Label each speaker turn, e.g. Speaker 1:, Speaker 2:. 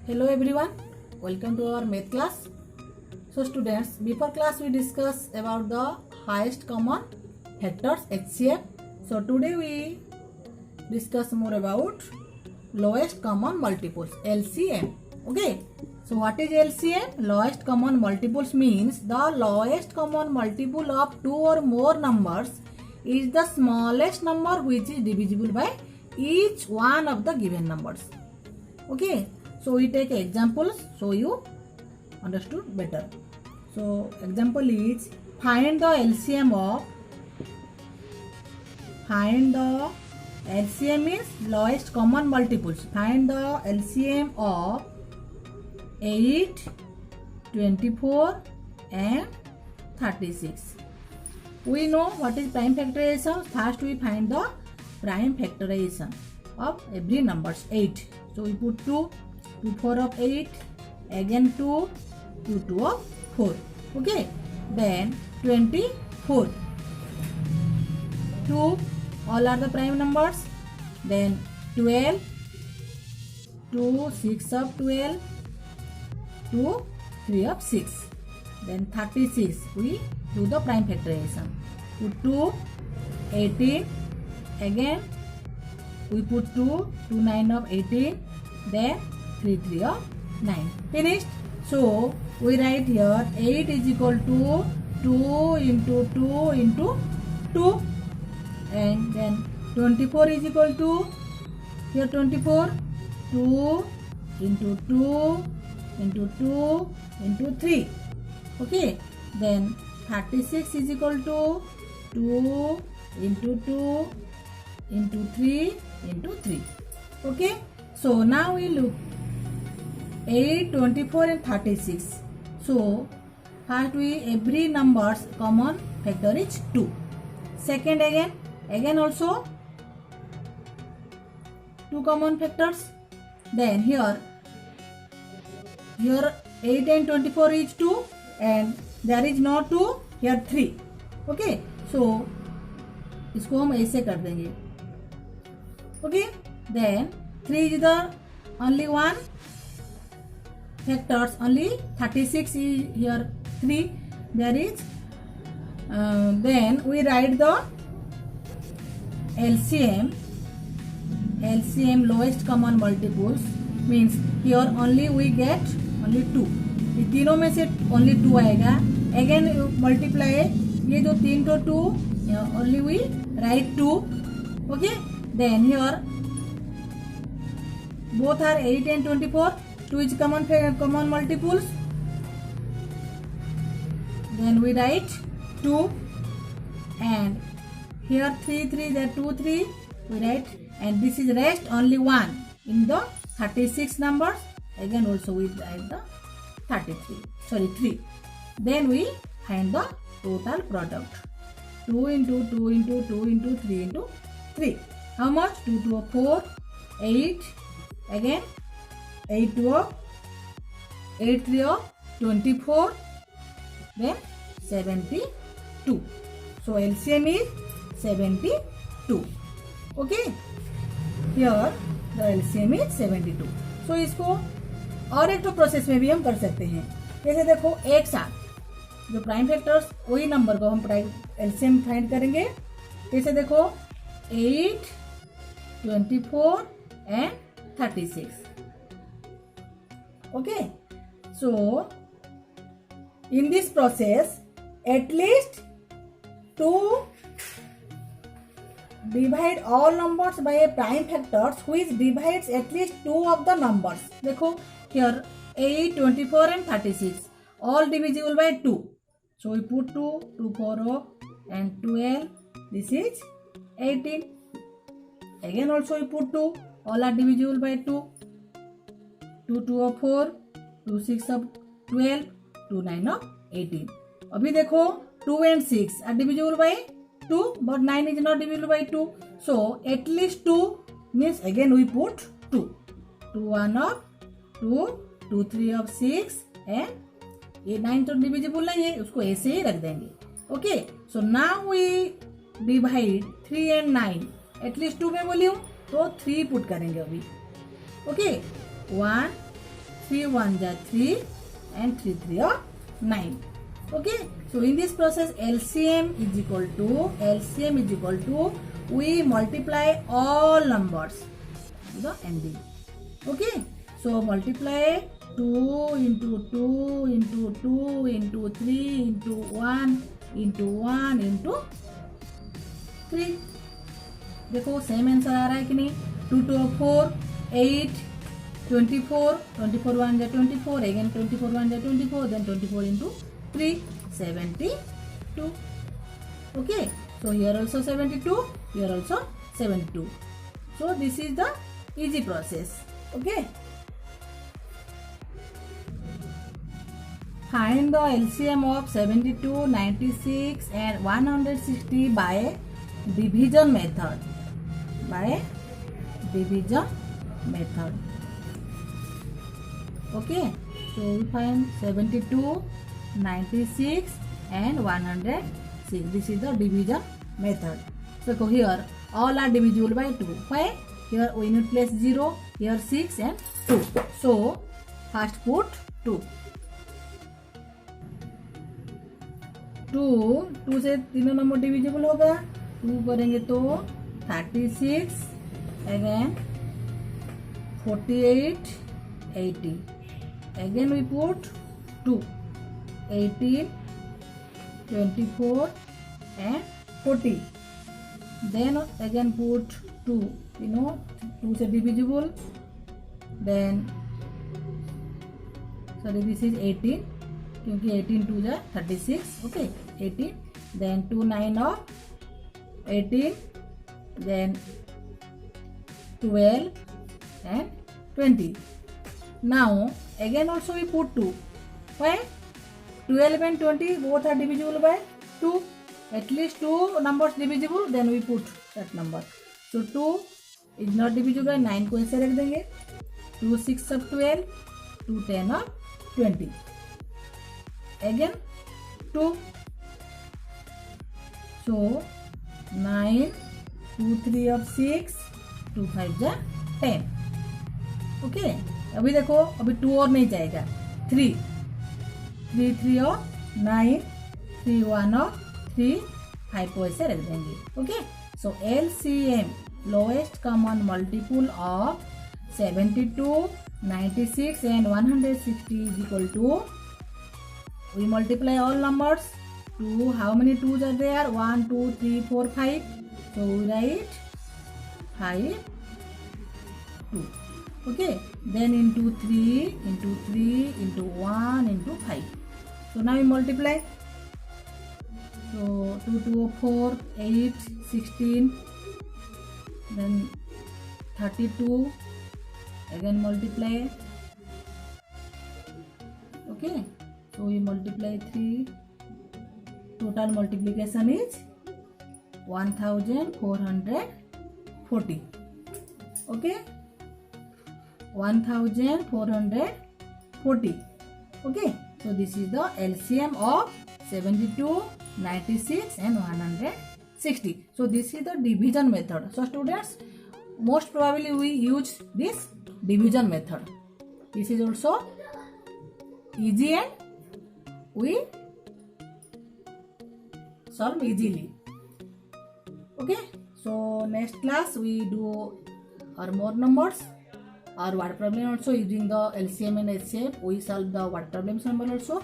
Speaker 1: Hello everyone, welcome to our math class. So students, before class we discuss about the highest common factors HCF. So today we discuss more about lowest common multiples LCM. Okay, so what is LCM? Lowest common multiples means the lowest common multiple of two or more numbers is the smallest number which is divisible by each one of the given numbers. Okay, so we take examples so you understood better. So example is find the LCM is lowest common multiples. Find the LCM of 8, 24 and 36. We know what is prime factorization. First we find the prime factorization of every numbers 8. So we put 2 4 of 8, again 2 2 of 4. Okay, then 24. 2, all are the prime numbers. Then 12, 2 6 of 12, 2 3 of 6. Then 36, we do the prime factorization. Put 2, 18, again we put 2 9 of 18, then 3 of 9. Finished. So we write here 8 is equal to 2 into 2 into 2, and then 24 is equal to here 24 2 into 2 into 2 into 3. Okay, then 36 is equal to 2 into 2 into 3 into 3. Okay, so now we look 8, 24 and 36. So first we every numbers common factor is 2. Second again also 2 common factors. Then here 8 and 24 is 2 and there is no 2, here 3. Okay, so इसको हम ऐसे कर देंगे. Okay, then 3 is the only one factors, only 36 is here 3. There is then we write the LCM lowest common multiples means here only we get only 2. ये तीनों में से only 2 आएगा. Again multiply ये जो 3 तो 2, only we write 2. Okay, then here both are 8 and 24. 2 is common multiples. Then we write 2, and here 3 there 2 3 we write, and this is rest only 1 in the 36 numbers. Again also we write the 3. Then we find the total product. 2 into 2 into 2 into 3 into 3. How much? 2 2 of 4, 8, again 8 2 of 8 3 of 24, then 72. So LCM is 72. Okay, here the LCM is 72. So इसको और एक तो process में भी हम कर सकते हैं. जैसे देखो एक साथ जो प्राइम फैक्टर्स वही नंबर को हम प्राइम LCM फाइंड करेंगे. जैसे देखो 8, 24 and 36. Okay, so in this process at least to divide all numbers by a prime factors which divides at least 2 of the numbers. देखो here 8, 24 and 36 all divisible by 2. So we put 2 4 of and 12. This is 18. Again also we put 2, all are divisible by 2. 2 2 of 4, 2 6 of 12, 2 9 of 18. अभी देखो 2 and 6 are divisible by 2, but 9 is not divisible by 2. So at least 2 means again we put 2. 2 1 of 2, 2 3 of 6 and ये 9 तो divisible नहीं है, उसको ऐसे ही रख देंगे. Okay, so now we divide 3 and 9. At least 2 में बोली हूँ तो 3 पुट करेंगे अभी. Okay, 1 3 1 are 3 and 3 3 are 9. Okay, so in this process LCM is equal to we multiply all numbers to the ending. Okay, so multiply 2 into 2 into 2 into 3 into 1 into 1 into 3. देखो same answer आ रहा है कि नहीं. 2 2 4 8 24 24 1 जा 24 again 24 1 जा 24 then 24 into 3 72. Okay, so here also 72, here also 72. So this is the easy process. Okay, find the LCM of 72, 96 and 160 by division method. Okay, so we find 72, 96 and 106. This is the division method. So here all are divisible by 2. Why? Here we need place 0, here 6 and 2. So first put 2. 2 से तीनों number divisible होगा. 2 करेंगे तो 36 again 48 80. Again we put 2 18 24 and 40. Then again put 2. 2 से divisible. Then sorry, this is 18 क्योंकि 18 2 जा 36. Okay, 18. Then 2 9 of 18. Then 12 and 20. Now again also we put 2. Why? 12 and 20 both are divisible by 2. At least 2 numbers divisible, then we put that number. So 2 is not divisible by 9 को ऐसे रख देंगे. 2 6 of 12, 2 10 of 20. Again 2. So 9, 2 3 of 6, 2 5 जा 10. Okay, अभी देखो अभी 2 और नहीं जाएगा. 3 3 और 9, 3 1 और 3 5 को ऐसे रख देंगे. Okay, so LCM lowest common multiple of 72, 96 and 160 is equal to, we multiply all numbers. 2, how many 2s are there? 1 2 3 4 5. So we write 5 2. Okay, then into 3 into 3 into 1 into 5. So now we multiply. So 2 2 4 8 16, then 32. Again multiply. Okay, so we multiply 3. Total multiplication is 1440. Okay, 1440. Okay, so this is the LCM of 72, 96 and 160. So this is the division method. So students, most probably we use this division method. This is also easy and we solve easily. Okay, so next class we do our more numbers. Our word problem also using the LCM and HCF. We solve the word problems number also.